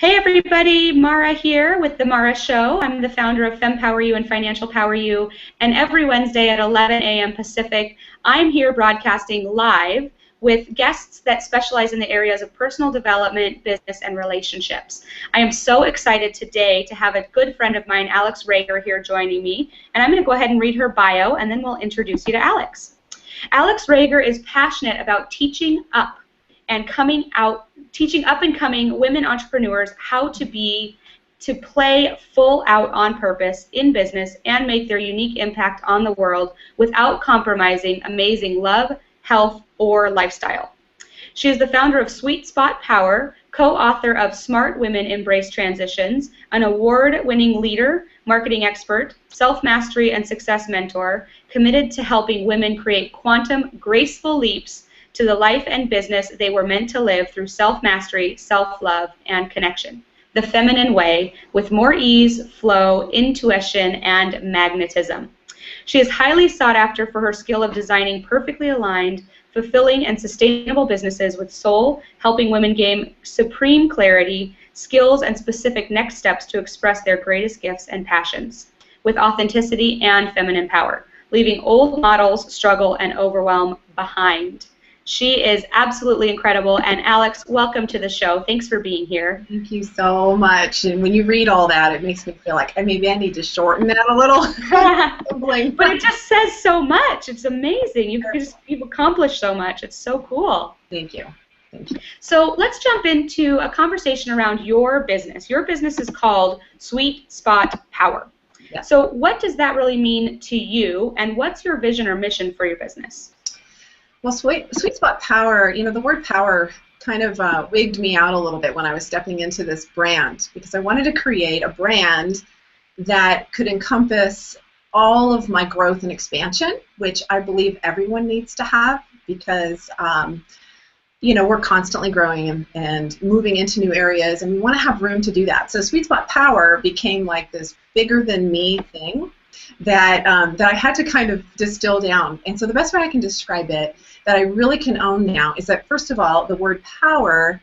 Hey everybody, Mara here with The Mara Show. I'm the founder of Fempower You and Financial Power You, and every Wednesday at 11 a.m. Pacific, I'm here broadcasting live with guests that specialize in the areas of personal development, business, and relationships. I am so excited today to have a good friend of mine, Alix Rager, here joining me, and I'm going to go ahead and read her bio, and then we'll introduce you to Alix. Alix Rager is passionate about teaching up and teaching up-and-coming women entrepreneurs how to play full out on purpose in business and make their unique impact on the world without compromising amazing love, health, or lifestyle. She is the founder of Sweet Spot Power, co-author of Smart Women Embrace Transitions, an award-winning leader, marketing expert, self-mastery and success mentor, committed to helping women create quantum, graceful leaps to the life and business they were meant to live through self-mastery, self-love, and connection. The feminine way, with more ease, flow, intuition, and magnetism. She is highly sought after for her skill of designing perfectly aligned, fulfilling, and sustainable businesses with soul, helping women gain supreme clarity, skills, and specific next steps to express their greatest gifts and passions with authenticity and feminine power, leaving old models, struggle, and overwhelm behind. She is absolutely incredible. And Alix, welcome to the show. Thanks for being here. Thank you so much. And when you read all that, it makes me feel like maybe I need to shorten that a little. But it just says so much. It's amazing. You've accomplished so much. It's so cool. Thank you. Thank you. So let's jump into a conversation around your business. Your business is called Sweet Spot Power. Yeah. So what does that really mean to you, and what's your vision or mission for your business? Well, Sweet Spot Power, the word power kind of wigged me out a little bit when I was stepping into this brand, because I wanted to create a brand that could encompass all of my growth and expansion, which I believe everyone needs to have, because we're constantly growing and moving into new areas, and we want to have room to do that. So Sweet Spot Power became like this bigger than me thing that I had to kind of distill down. And so the best way I can describe it, that I really can own now, is that, first of all, the word power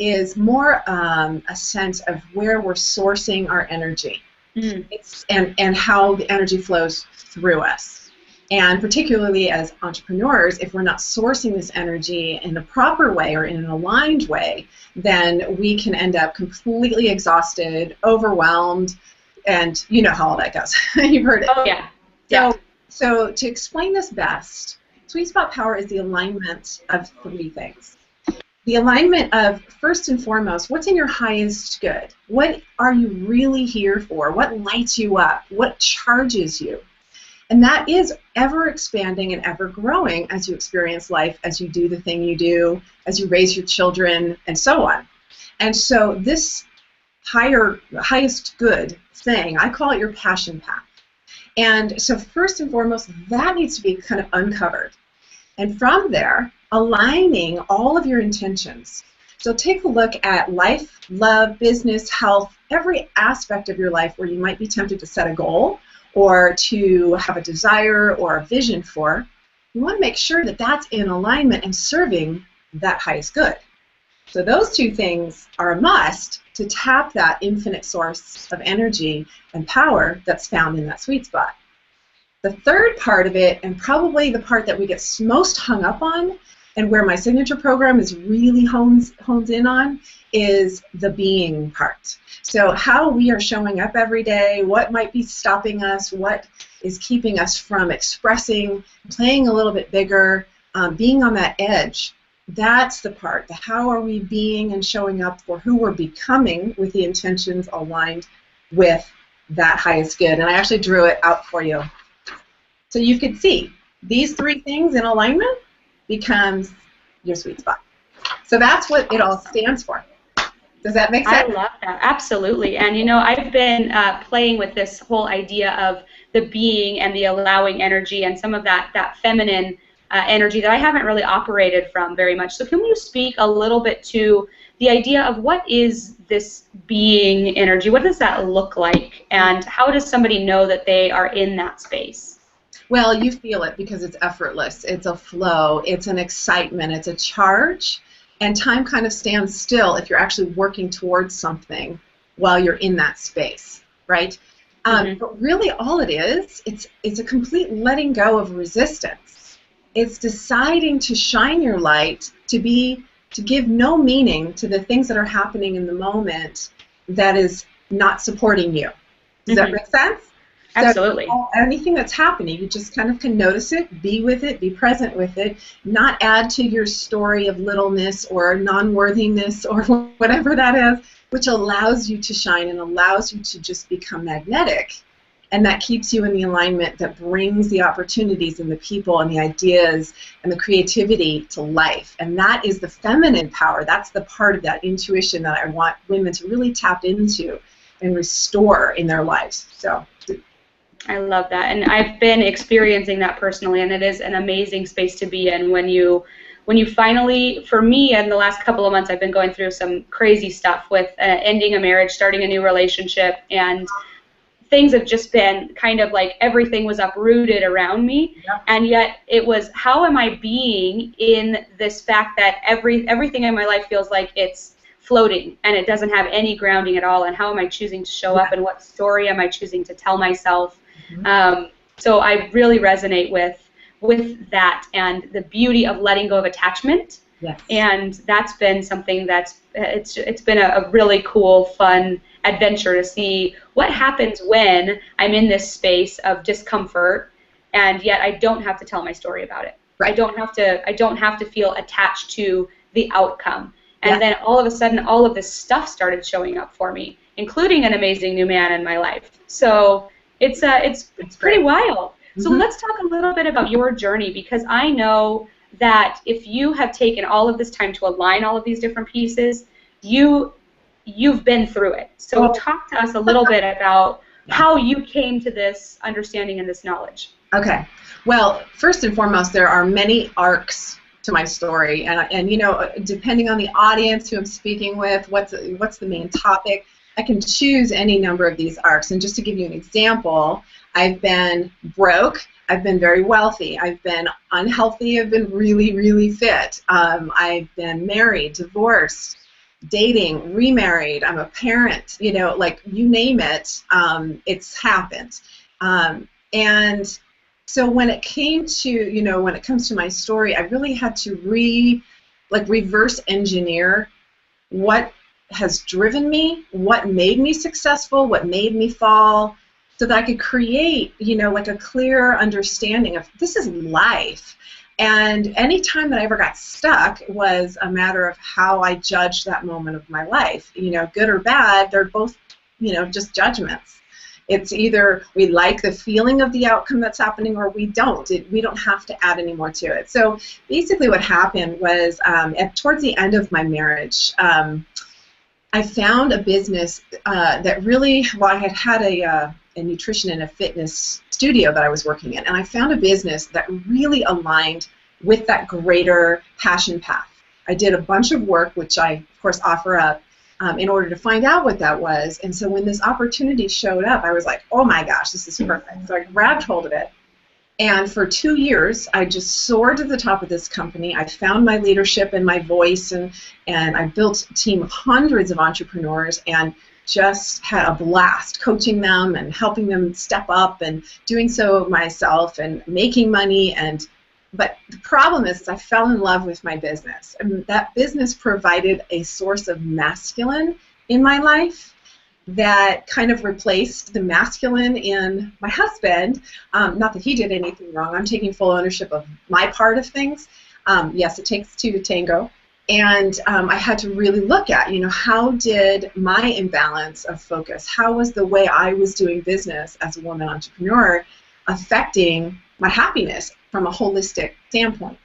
is more a sense of where we're sourcing our energy. And how the energy flows through us. And particularly as entrepreneurs, if we're not sourcing this energy in the proper way or in an aligned way, then we can end up completely exhausted, overwhelmed, and you know how all that goes. You've heard it. Oh, yeah. So to explain this best, Sweet Spot Power is the alignment of three things. The alignment of, first and foremost, what's in your highest good? What are you really here for? What lights you up? What charges you? And that is ever expanding and ever growing as you experience life, as you do the thing you do, as you raise your children, and so on. And so this highest good thing, I call it your passion path. And so first and foremost, that needs to be kind of uncovered. And from there, aligning all of your intentions. So take a look at life, love, business, health, every aspect of your life where you might be tempted to set a goal or to have a desire or a vision for. You want to make sure that that's in alignment and serving that highest good. So those two things are a must to tap that infinite source of energy and power that's found in that sweet spot. The third part of it, and probably the part that we get most hung up on, and where my signature program is really hones in on, is the being part. So how we are showing up every day, what might be stopping us, what is keeping us from expressing, playing a little bit bigger, being on that edge. That's the part. The how are we being and showing up for who we're becoming with the intentions aligned with that highest good. And I actually drew it out for you. So you could see these three things in alignment becomes your sweet spot. So that's what it all stands for. Does that make sense? I love that. Absolutely. And I've been playing with this whole idea of the being and the allowing energy and some of that feminine energy that I haven't really operated from very much. So can you speak a little bit to the idea of what is this being energy? What does that look like? And how does somebody know that they are in that space? Well, you feel it because it's effortless. It's a flow. It's an excitement. It's a charge. And time kind of stands still if you're actually working towards something while you're in that space, right? But really all it is, it's a complete letting go of resistance. It's deciding to shine your light, to give no meaning to the things that are happening in the moment that is not supporting you. Does that make sense? Absolutely. So anything that's happening, you just kind of can notice it, be with it, be present with it, not add to your story of littleness or non-worthiness or whatever that is, which allows you to shine and allows you to just become magnetic. And that keeps you in the alignment that brings the opportunities and the people and the ideas and the creativity to life. And that is the feminine power. That's the part of that intuition that I want women to really tap into and restore in their lives. So I love that, and I've been experiencing that personally, and it is an amazing space to be in when you finally, for me, in the last couple of months, I've been going through some crazy stuff with ending a marriage, starting a new relationship, and things have just been kind of like everything was uprooted around me, and yet it was, how am I being in this fact that everything in my life feels like it's floating and it doesn't have any grounding at all, and how am I choosing to show up and what story am I choosing to tell myself? So I really resonate with that and the beauty of letting go of attachment. Yes. And that's been something that's it's been a really cool, fun adventure to see what happens when I'm in this space of discomfort, and yet I don't have to tell my story about it. Right. I don't have to feel attached to the outcome. And then all of a sudden, all of this stuff started showing up for me, including an amazing new man in my life. So it's pretty wild. So let's talk a little bit about your journey, because I know that if you have taken all of this time to align all of these different pieces, you've been through it. So talk to us a little bit about how you came to this understanding and this knowledge. Okay. Well, first and foremost, there are many arcs to my story, and you know, depending on the audience who I'm speaking with, what's the main topic, I can choose any number of these arcs. And just to give you an example, I've been broke, I've been very wealthy, I've been unhealthy, I've been really, really fit, I've been married, divorced, dating, remarried, I'm a parent, you know, like you name it, it's happened. And so when it came to, you know, when it comes to my story, I really had to reverse engineer what has driven me, what made me successful, what made me fall, so that I could create, you know, like a clear understanding of this is life. And any time that I ever got stuck was a matter of how I judged that moment of my life. You know, good or bad, they're both, you know, just judgments. It's either we like the feeling of the outcome that's happening or we don't. We don't have to add any more to it. So basically what happened was towards the end of my marriage, I found a business that really, well, I had a nutrition and a fitness studio that I was working in, and I found a business that really aligned with that greater passion path. I did a bunch of work, which I, of course, offer up, in order to find out what that was. And so when this opportunity showed up, I was like, oh my gosh, this is perfect. So I grabbed hold of it. And for 2 years, I just soared to the top of this company. I found my leadership and my voice, and I built a team of hundreds of entrepreneurs and just had a blast coaching them and helping them step up and doing so myself and making money. But the problem is I fell in love with my business. And that business provided a source of masculine in my life that kind of replaced the masculine in my husband. Not that he did anything wrong. I'm taking full ownership of my part of things. Yes, it takes two to tango. And I had to really look at, you know, how did my imbalance of focus, how was the way I was doing business as a woman entrepreneur affecting my happiness from a holistic standpoint?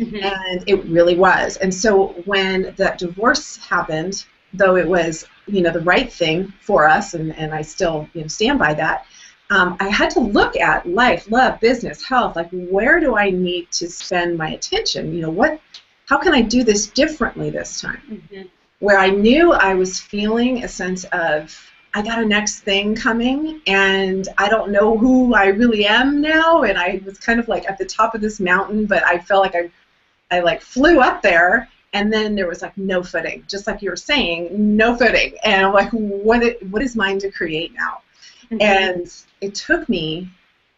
And it really was. And so when that divorce happened, though it was, you know, the right thing for us, and I still, you know, stand by that, I had to look at life, love, business, health, like where do I need to spend my attention? You know, how can I do this differently this time? Where I knew I was feeling a sense of, I got a next thing coming, and I don't know who I really am now, and I was kind of like at the top of this mountain, but I felt like I like flew up there, And then there was like no footing, just like you were saying, no footing. And I'm like, what is mine to create now? And it took me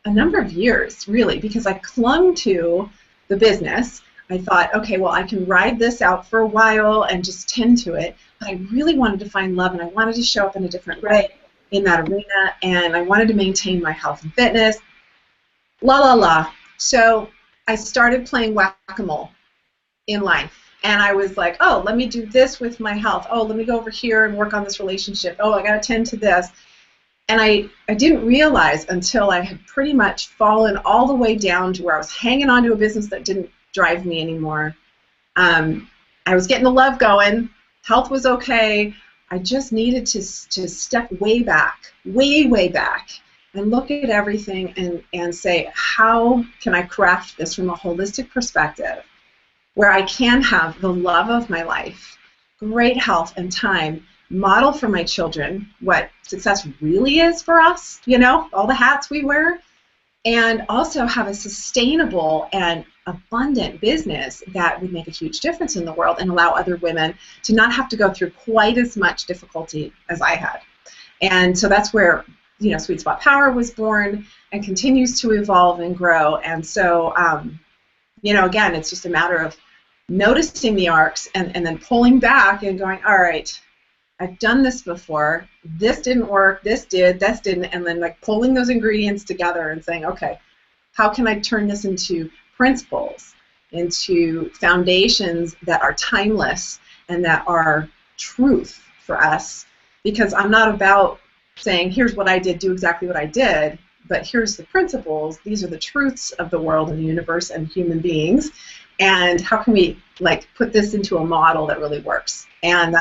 a number of years, really, because I clung to the business. I thought, okay, well, I can ride this out for a while and just tend to it. But I really wanted to find love, and I wanted to show up in a different way in that arena, and I wanted to maintain my health and fitness. La, la, la. So I started playing whack-a-mole in life. And I was like, oh, let me do this with my health. Oh, let me go over here and work on this relationship. Oh, I got to tend to this. And I didn't realize until I had pretty much fallen all the way down to where I was hanging on to a business that didn't drive me anymore. I was getting the love going. Health was okay. I just needed to step way back, way back, and look at everything and say, how can I craft this from a holistic perspective where I can have the love of my life, great health and time, model for my children what success really is for us, you know, all the hats we wear, and also have a sustainable and abundant business that would make a huge difference in the world and allow other women to not have to go through quite as much difficulty as I had. And so that's where, you know, Sweet Spot Power was born and continues to evolve and grow. And so, you know, again, it's just a matter of noticing the arcs and then pulling back and going, all right, I've done this before, this didn't work, this did, this didn't, and then like pulling those ingredients together and saying, okay, how can I turn this into principles, into foundations that are timeless and that are truth for us? Because I'm not about saying, here's what I did, do exactly what I did, but here's the principles, these are the truths of the world and the universe and human beings, and how can we like put this into a model that really works? And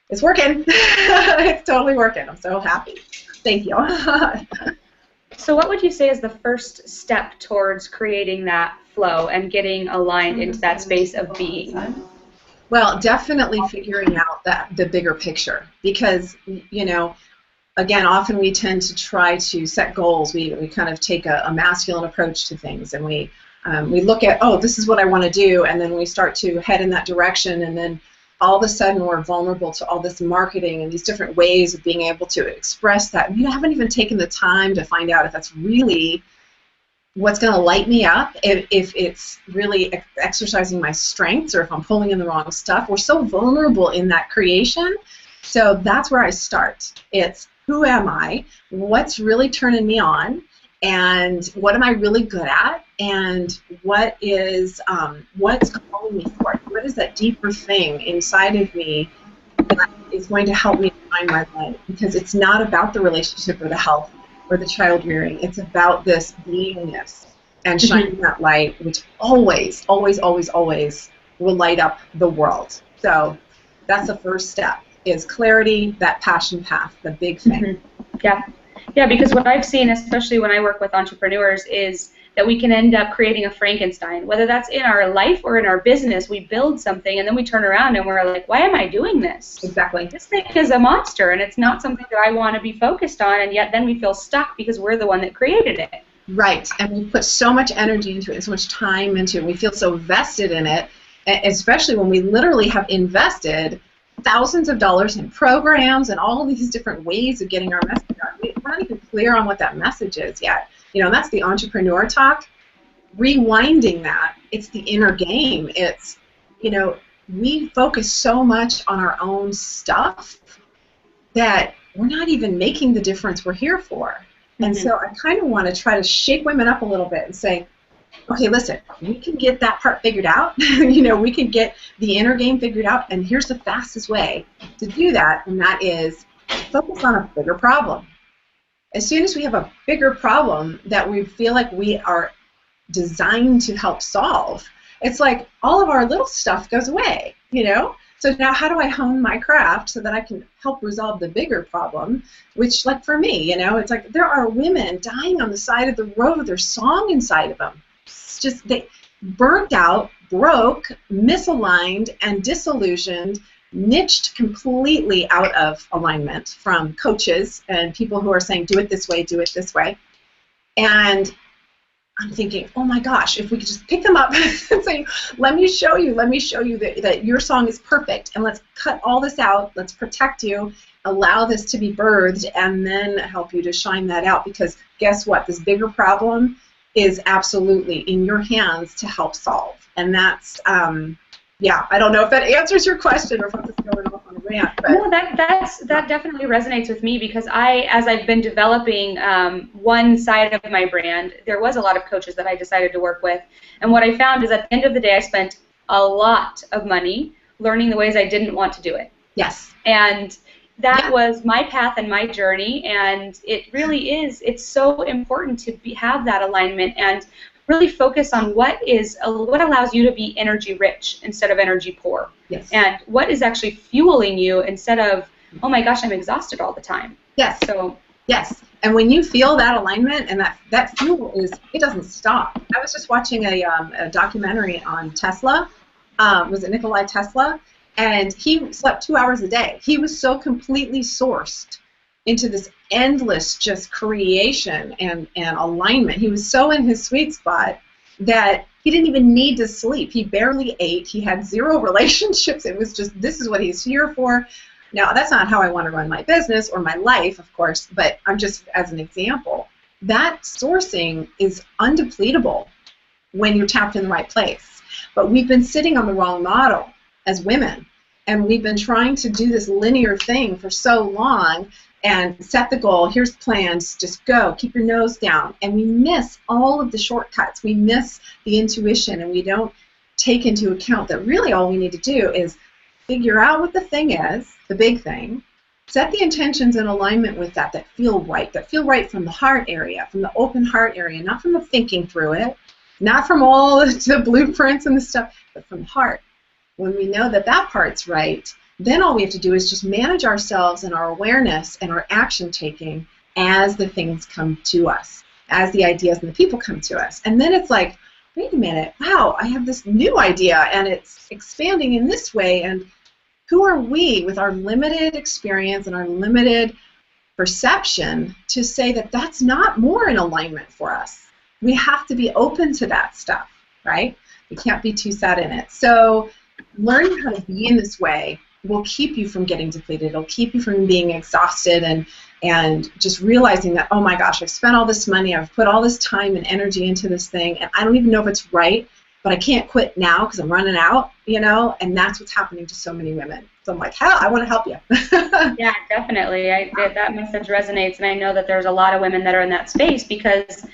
it's working. It's totally working. I'm so happy. Thank you. So what would you say is the first step towards creating that flow and getting aligned into that space of being? Well, definitely figuring out the bigger picture, because, you know, again, often we tend to try to set goals. We kind of take a masculine approach to things, and we look at, oh, this is what I want to do, and then we start to head in that direction, and then all of a sudden we're vulnerable to all this marketing and these different ways of being able to express that. You haven't even taken the time to find out if that's really what's going to light me up, if it's really exercising my strengths, or if I'm pulling in the wrong stuff. We're so vulnerable in that creation. So that's where I start. It's, who am I? What's really turning me on? And what am I really good at? And what is what's calling me forth? What is that deeper thing inside of me that is going to help me find my light? Because it's not about the relationship or the health or the child rearing. It's about this beingness and shining that light, which always, always, always, always will light up the world. So that's the first step, is clarity, that passion path, the big thing. Yeah. Yeah, because what I've seen, especially when I work with entrepreneurs, is that we can end up creating a Frankenstein. Whether that's in our life or in our business, we build something and then we turn around and we're like, why am I doing this? Exactly. This thing is a monster and it's not something that I want to be focused on, and yet then we feel stuck because we're the one that created it. Right, and we put so much energy into it and so much time into it. We feel so vested in it, especially when we literally have invested thousands of dollars in programs and all of these different ways of getting our message out. We're not even clear on what that message is yet. You know, that's the entrepreneur talk. Rewinding that, it's the inner game. It's, you know, we focus so much on our own stuff that we're not even making the difference we're here for. And so I kind of want to try to shake women up a little bit and say, okay, listen, we can get that part figured out. You know, we can get the inner game figured out, and here's the fastest way to do that, and that is focus on a bigger problem. As soon as we have a bigger problem that we feel like we are designed to help solve, it's like all of our little stuff goes away, you know? So now how do I hone my craft so that I can help resolve the bigger problem, which, like for me, you know, it's like there are women dying on the side of the road with their song inside of them. It's just they burnt out, broke, misaligned, and disillusioned, niched completely out of alignment from coaches and people who are saying, do it this way, do it this way. And I'm thinking, oh my gosh, if we could just pick them up and say, let me show you that your song is perfect, and let's cut all this out, let's protect you, allow this to be birthed, and then help you to shine that out, because guess what? This bigger problem is absolutely in your hands to help solve. And that's, yeah, I don't know if that answers your question or if I'm just going off on a rant. But no, that definitely resonates with me, because as I've been developing one side of my brand, there was a lot of coaches that I decided to work with. And what I found is at the end of the day, I spent a lot of money learning the ways I didn't want to do it. Yes. And that was my path and my journey, and it really is. It's so important to have that alignment and really focus on what allows you to be energy rich instead of energy poor. Yes. And what is actually fueling you instead of, oh my gosh, I'm exhausted all the time. Yes. So yes. And when you feel that alignment and that fuel it doesn't stop. I was just watching a documentary on Tesla. Was it Nikola Tesla? And he slept 2 hours a day. He was so completely sourced into this endless just creation and alignment. He was so in his sweet spot that he didn't even need to sleep. He barely ate. He had zero relationships. It was just, this is what he's here for. Now, that's not how I want to run my business or my life, of course, but I'm just, as an example, that sourcing is undepletable when you're tapped in the right place. But we've been sitting on the wrong model as women, and we've been trying to do this linear thing for so long and set the goal, here's plans, just go, keep your nose down, and we miss all of the shortcuts. We miss the intuition, and we don't take into account that really all we need to do is figure out what the thing is, the big thing, set the intentions in alignment with that feel right from the heart area, from the open heart area, not from the thinking through it, not from all the blueprints and the stuff, but from the heart. When we know that part's right, then all we have to do is just manage ourselves and our awareness and our action taking as the things come to us, as the ideas and the people come to us. And then it's like, wait a minute, wow, I have this new idea and it's expanding in this way, and who are we with our limited experience and our limited perception to say that that's not more in alignment for us? We have to be open to that stuff, right? We can't be too set in it. So learning how to be in this way will keep you from getting depleted. It'll keep you from being exhausted and just realizing that, oh my gosh, I've spent all this money, I've put all this time and energy into this thing, and I don't even know if it's right, but I can't quit now because I'm running out, and that's what's happening to so many women. So I'm like, hell, I want to help you. Yeah, definitely. That message resonates, and I know that there's a lot of women that are in that space, because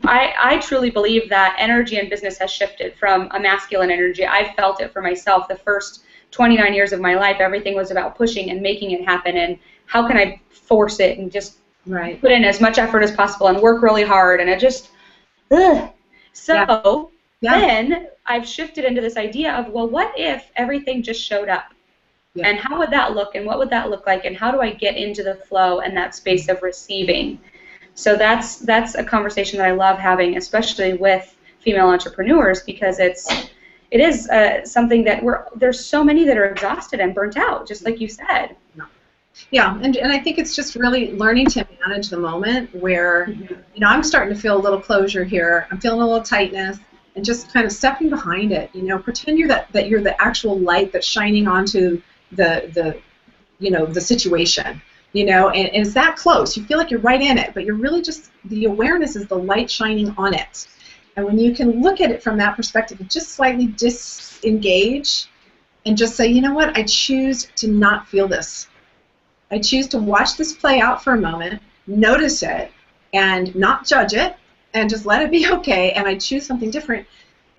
I truly believe that energy in business has shifted from a masculine energy. I've felt it for myself. The first 29 years of my life, everything was about pushing and making it happen, and how can I force it and just put in as much effort as possible and work really hard, and it just, ugh. So then I've shifted into this idea of, well, what if everything just showed up? Yeah. And how would that look, and what would that look like, and how do I get into the flow and that space of receiving? So that's a conversation that I love having, especially with female entrepreneurs, because it is something that there's so many that are exhausted and burnt out, just like you said. Yeah, and I think it's just really learning to manage the moment where, I'm starting to feel a little closure here, I'm feeling a little tightness, and just kind of stepping behind it. Pretend that you're the actual light that's shining onto the situation. And it's that close. You feel like you're right in it, but you're really just, the awareness is the light shining on it. And when you can look at it from that perspective and just slightly disengage and just say, you know what, I choose to not feel this. I choose to watch this play out for a moment, notice it, and not judge it, and just let it be okay, and I choose something different,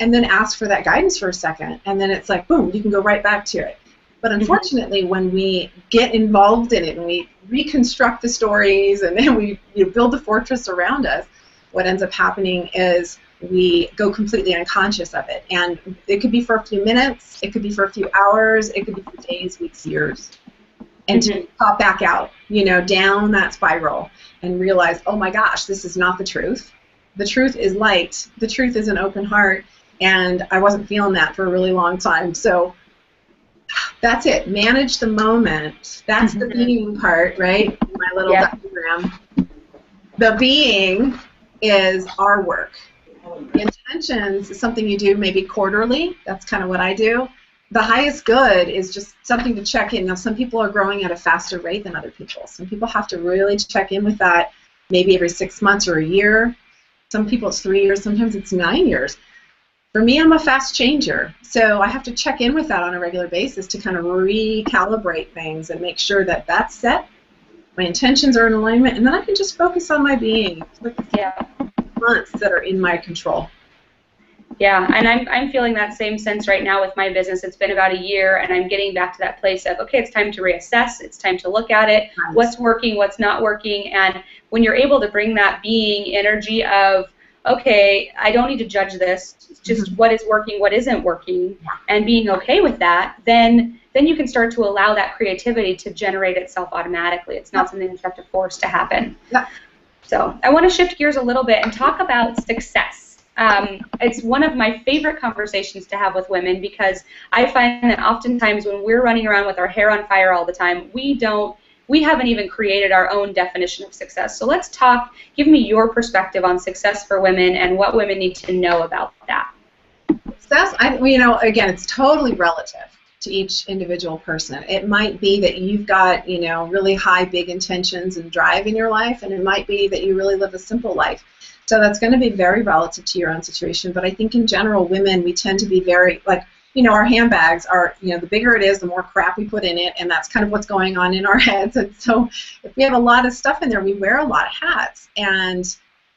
and then ask for that guidance for a second, and then it's like, boom, you can go right back to it. But unfortunately, when we get involved in it and we reconstruct the stories and then we build the fortress around us, what ends up happening is we go completely unconscious of it. And it could be for a few minutes, it could be for a few hours, it could be for days, weeks, years. And to pop back out, down that spiral and realize, oh my gosh, this is not the truth. The truth is light. The truth is an open heart. And I wasn't feeling that for a really long time. So that's it. Manage the moment. That's the being part, right? My little diagram. The being is our work. The intentions is something you do maybe quarterly. That's kind of what I do. The highest good is just something to check in. Now, some people are growing at a faster rate than other people. Some people have to really check in with that maybe every 6 months or a year. Some people it's 3 years. Sometimes it's 9 years. For me, I'm a fast changer, so I have to check in with that on a regular basis to kind of recalibrate things and make sure that that's set, my intentions are in alignment, and then I can just focus on my being. Yeah. Months that are in my control. Yeah, and I'm feeling that same sense right now with my business. It's been about a year, and I'm getting back to that place of, okay, it's time to reassess. It's time to look at it. Nice. What's working, what's not working, and when you're able to bring that being energy of, okay, I don't need to judge this, just what is working, what isn't working, and being okay with that, then you can start to allow that creativity to generate itself automatically. It's not something that you have to force to happen. Yeah. So I want to shift gears a little bit and talk about success. It's one of my favorite conversations to have with women because I find that oftentimes when we're running around with our hair on fire all the time, we haven't even created our own definition of success. So let's talk, give me your perspective on success for women and what women need to know about that. Success, again, it's totally relative to each individual person. It might be that you've got, really high, big intentions and drive in your life, and it might be that you really live a simple life. So that's going to be very relative to your own situation. But I think in general, women, we tend to be very, our handbags are, the bigger it is, the more crap we put in it, and that's kind of what's going on in our heads. And so if we have a lot of stuff in there, we wear a lot of hats, and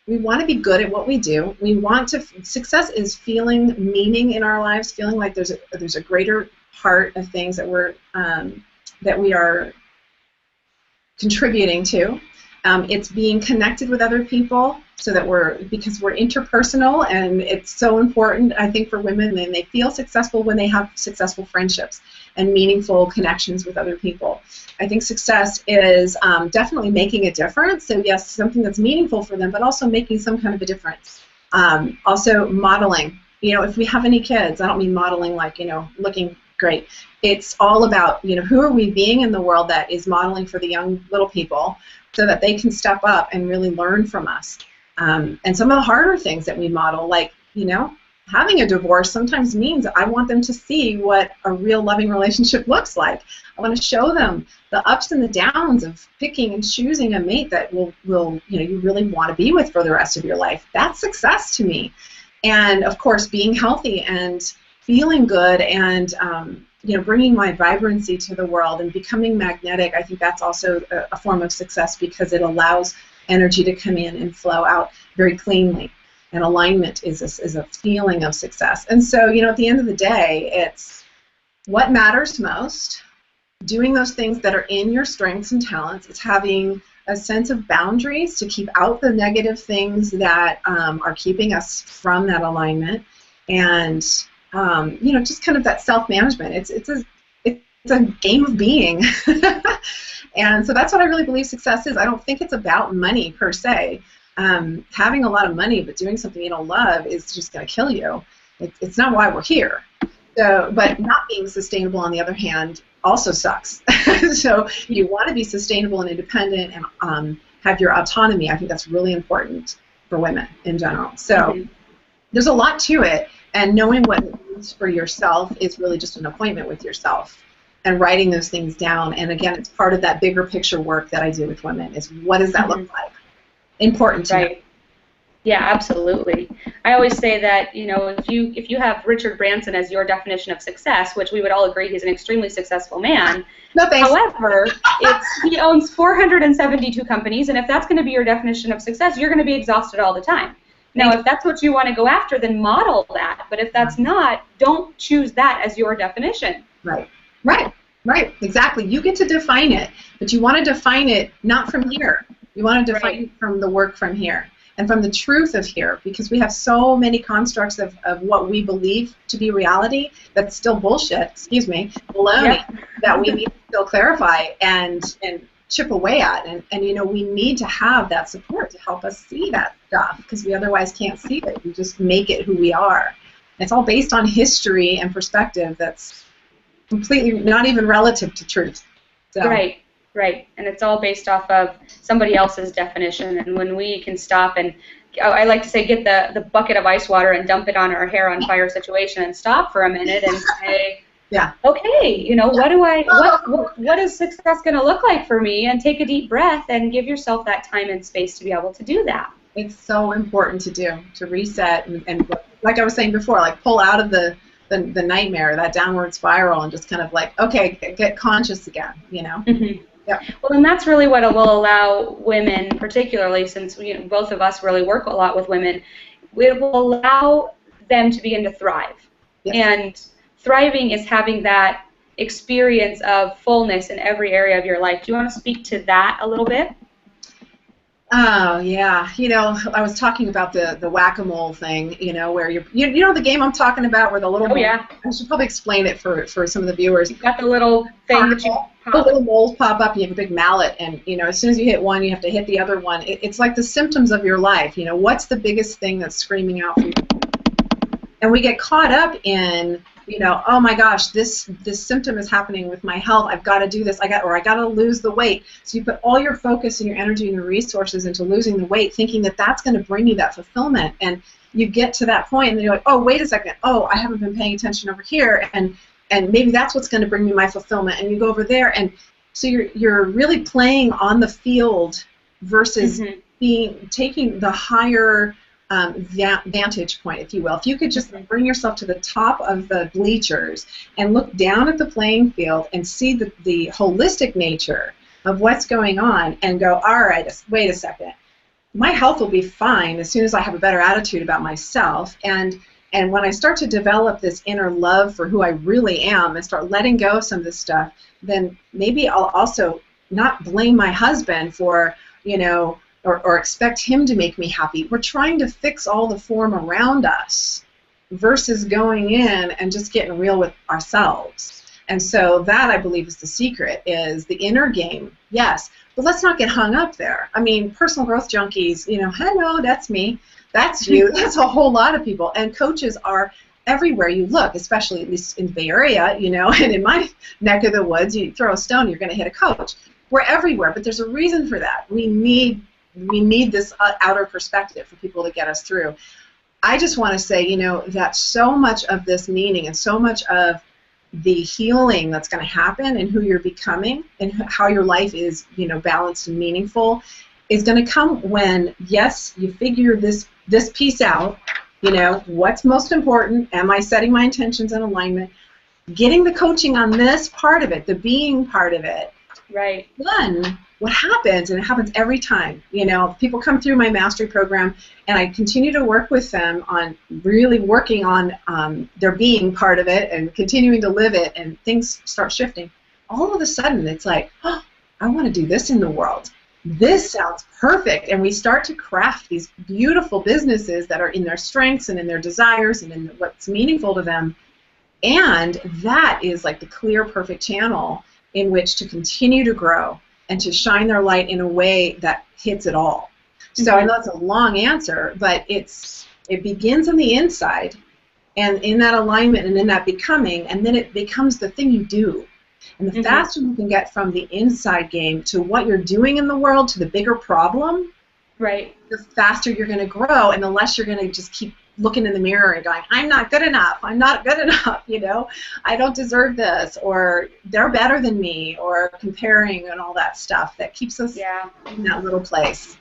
we want to be good at what we do. We want to, success is feeling meaning in our lives, feeling like there's a greater part of things that we are contributing to. It's being connected with other people so that because we're interpersonal, and it's so important, I think, for women, and they feel successful when they have successful friendships and meaningful connections with other people. I think success is definitely making a difference. So yes, something that's meaningful for them, but also making some kind of a difference. Also modeling. If we have any kids, I don't mean modeling like, looking great. It's all about, who are we being in the world that is modeling for the young little people so that they can step up and really learn from us. And some of the harder things that we model, like, having a divorce sometimes means I want them to see what a real loving relationship looks like. I want to show them the ups and the downs of picking and choosing a mate that will you really want to be with for the rest of your life. That's success to me. And, of course, being healthy and feeling good and bringing my vibrancy to the world and becoming magnetic, I think that's also a form of success because it allows energy to come in and flow out very cleanly. And alignment is a feeling of success. And so, at the end of the day, it's what matters most, doing those things that are in your strengths and talents. It's having a sense of boundaries to keep out the negative things that are keeping us from that alignment. And just kind of that self-management. It's a game of being. And so that's what I really believe success is. I don't think it's about money per se. Having a lot of money but doing something you don't love is just going to kill you. It's not why we're here. So, but not being sustainable, on the other hand, also sucks. So you want to be sustainable and independent and have your autonomy. I think that's really important for women in general. So there's a lot to it. And knowing what it means for yourself is really just an appointment with yourself and writing those things down. And again, it's part of that bigger picture work that I do with women is what does that look like? Important to know. Yeah, absolutely. I always say that, if you have Richard Branson as your definition of success, which we would all agree he's an extremely successful man. No thanks. However, he owns 472 companies, and if that's going to be your definition of success, you're going to be exhausted all the time. Now, if that's what you want to go after, then model that. But if that's not, don't choose that as your definition. Right. Exactly. You get to define it, but you want to define it not from here. You want to define it from the work from here and from the truth of here, because we have so many constructs of what we believe to be reality that's still bullshit, baloney, that we need to still clarify and chip away at, and we need to have that support to help us see that stuff, because we otherwise can't see it. We just make it who we are. And it's all based on history and perspective that's completely not even relative to truth. So. Right, and it's all based off of somebody else's definition, and when we can stop and I like to say, get the bucket of ice water and dump it on our hair on fire situation and stop for a minute and say, Yeah. okay, what is success going to look like for me? And take a deep breath and give yourself that time and space to be able to do that. It's so important to do, to reset and like I was saying before, like pull out of the nightmare, that downward spiral, and just kind of like, okay, get conscious again, you know? Mm-hmm. Yeah. Well, and that's really what it will allow women, particularly since both of us really work a lot with women, it will allow them to begin to thrive. Yes. And thriving is having that experience of fullness in every area of your life. Do you want to speak to that a little bit? Oh, yeah. I was talking about the whack-a-mole thing, where you know the game I'm talking about, where the little Oh, yeah. I should probably explain it for some of the viewers. You've got the little thing that you the little moles pop up, and you have a big mallet, and as soon as you hit one, you have to hit the other one. It's like the symptoms of your life. What's the biggest thing that's screaming out for you? And we get caught up in, oh my gosh, this symptom is happening with my health. I've got to do this. I got to lose the weight. So you put all your focus and your energy and your resources into losing the weight, thinking that that's going to bring you that fulfillment. And you get to that point, and then you're like, oh, wait a second. Oh, I haven't been paying attention over here, and maybe that's what's going to bring me my fulfillment. And you go over there, and so you're really playing on the field versus taking the higher vantage point, if you will. If you could just bring yourself to the top of the bleachers and look down at the playing field and see the holistic nature of what's going on and go, all right, wait a second. My health will be fine as soon as I have a better attitude about myself. And when I start to develop this inner love for who I really am and start letting go of some of this stuff, then maybe I'll also not blame my husband for, or expect him to make me happy. We're trying to fix all the form around us versus going in and just getting real with ourselves. And so that, I believe, is the secret, is the inner game, yes, but let's not get hung up there. I mean, personal growth junkies, hello, that's me, that's you, that's a whole lot of people. And coaches are everywhere you look, especially at least in the Bay Area, and in my neck of the woods, you throw a stone, you're going to hit a coach. We're everywhere, but there's a reason for that. We need this outer perspective for people to get us through. I just want to say, that so much of this meaning and so much of the healing that's going to happen and who you're becoming and how your life is, balanced and meaningful is going to come when, yes, you figure this piece out, what's most important, am I setting my intentions in alignment, getting the coaching on this part of it, the being part of it. Right. Then what happens, and it happens every time, people come through my mastery program, and I continue to work with them on really working on their being part of it and continuing to live it, and things start shifting. All of a sudden, it's like, oh, I want to do this in the world. This sounds perfect. And we start to craft these beautiful businesses that are in their strengths and in their desires and in what's meaningful to them. And that is like the clear, perfect channel in which to continue to grow and to shine their light in a way that hits it all. So I know it's a long answer, but it begins on the inside and in that alignment and in that becoming, and then it becomes the thing you do. And the faster you can get from the inside game to what you're doing in the world to the bigger problem, right, the faster you're going to grow, and the less you're going to just keep looking in the mirror and going, I'm not good enough, I'm not good enough, I don't deserve this, or they're better than me, or comparing and all that stuff that keeps us in that little place.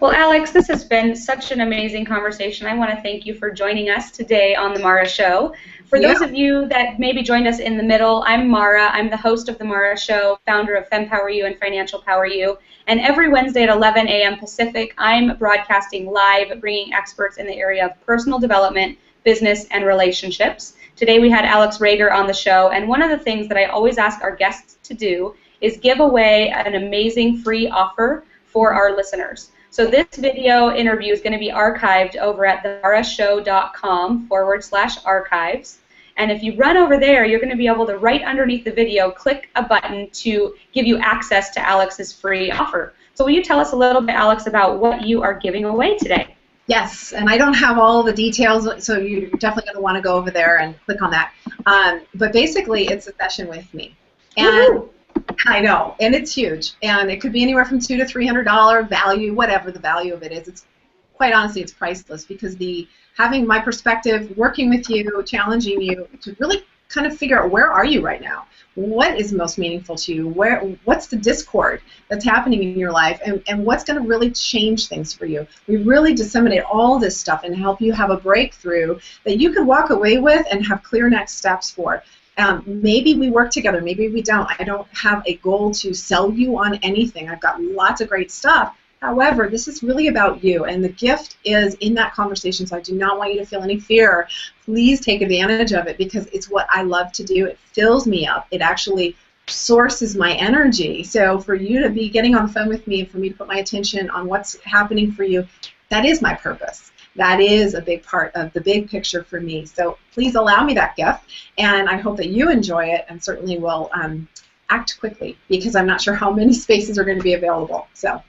Well, Alix, this has been such an amazing conversation. I want to thank you for joining us today on The Mara Show. For those of you that maybe joined us in the middle, I'm Mara. I'm the host of The Mara Show, founder of FemPower You and Financial Power You. And every Wednesday at 11 a.m. Pacific, I'm broadcasting live, bringing experts in the area of personal development, business, and relationships. Today we had Alix Rager on the show, and one of the things that I always ask our guests to do is give away an amazing free offer for our listeners. So this video interview is going to be archived over at themarashow.com/archives. And if you run over there, you're going to be able to, right underneath the video, click a button to give you access to Alix's free offer. So will you tell us a little bit, Alix, about what you are giving away today? Yes, and I don't have all the details, so you're definitely going to want to go over there and click on that. But basically, it's a session with me. And I know, and it's huge. And it could be anywhere from $200 to $300 value, whatever the value of it is. It's quite honestly, it's priceless, because having my perspective, working with you, challenging you to really kind of figure out, where are you right now? What is most meaningful to you? What's the discord that's happening in your life, and what's going to really change things for you? We really disseminate all this stuff and help you have a breakthrough that you can walk away with and have clear next steps for. Maybe we work together, maybe we don't. I don't have a goal to sell you on anything. I've got lots of great stuff. However, this is really about you, and the gift is in that conversation, so I do not want you to feel any fear. Please take advantage of it, because it's what I love to do. It fills me up. It actually sources my energy. So for you to be getting on the phone with me and for me to put my attention on what's happening for you, that is my purpose. That is a big part of the big picture for me. So please allow me that gift, and I hope that you enjoy it, and certainly will act quickly, because I'm not sure how many spaces are going to be available. So.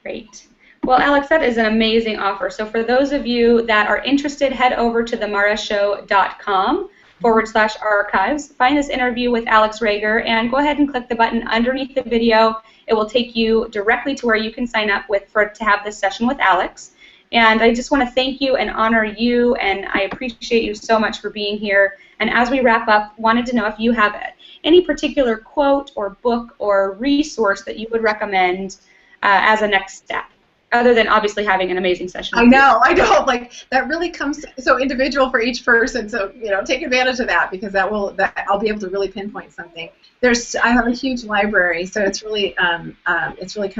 Great. Well, Alix, that is an amazing offer. So for those of you that are interested, head over to themarashow.com/archives. Find this interview with Alix Rager, and go ahead and click the button underneath the video. It will take you directly to where you can sign up to have this session with Alix. And I just want to thank you and honor you, and I appreciate you so much for being here. And as we wrap up, wanted to know if you have any particular quote or book or resource that you would recommend as a next step, other than obviously having an amazing session. I know. Like, that really comes so individual for each person. So, take advantage of that, because I'll be able to really pinpoint something. I have a huge library, so it's really kind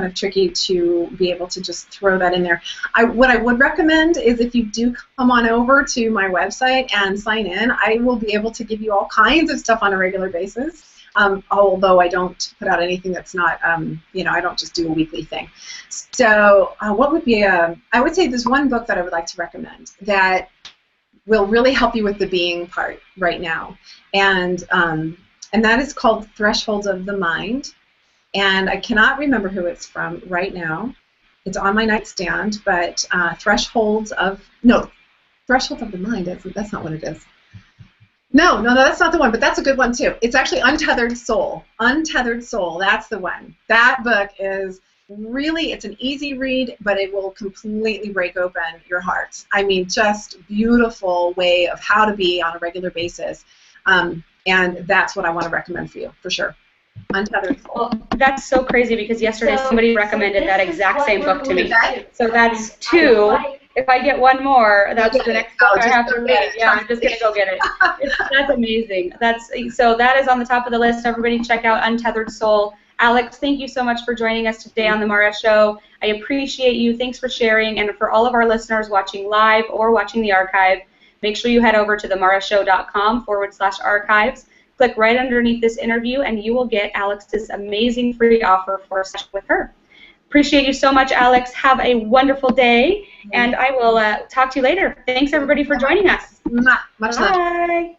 of tricky to be able to just throw that in there. What I would recommend is, if you do come on over to my website and sign in, I will be able to give you all kinds of stuff on a regular basis. Although I don't put out anything that's not, I don't just do a weekly thing. So what would be I would say there's one book that I would like to recommend that will really help you with the being part right now. And that is called Thresholds of the Mind. And I cannot remember who it's from right now. It's on my nightstand, but Thresholds of the Mind, that's not what it is. No, that's not the one, but that's a good one too. It's actually Untethered Soul. Untethered Soul, that's the one. That book is really, it's an easy read, but it will completely break open your heart. I mean, just beautiful way of how to be on a regular basis. And that's what I want to recommend for you, for sure. Untethered Soul. Well, that's so crazy, because yesterday somebody recommended that exact same book to me. So that's two. If I get one more, that's the next book I have to read. Yeah, I'm just going to go get it. That's amazing. So that is on the top of the list. Everybody check out Untethered Soul. Alix, thank you so much for joining us today on The Mara Show. I appreciate you. Thanks for sharing. And for all of our listeners watching live or watching the archive, make sure you head over to themarashow.com/archives. Click right underneath this interview, and you will get Alix's amazing free offer for a session with her. Appreciate you so much, Alix. Have a wonderful day, and I will talk to you later. Thanks, everybody, for joining us. Much love. Bye.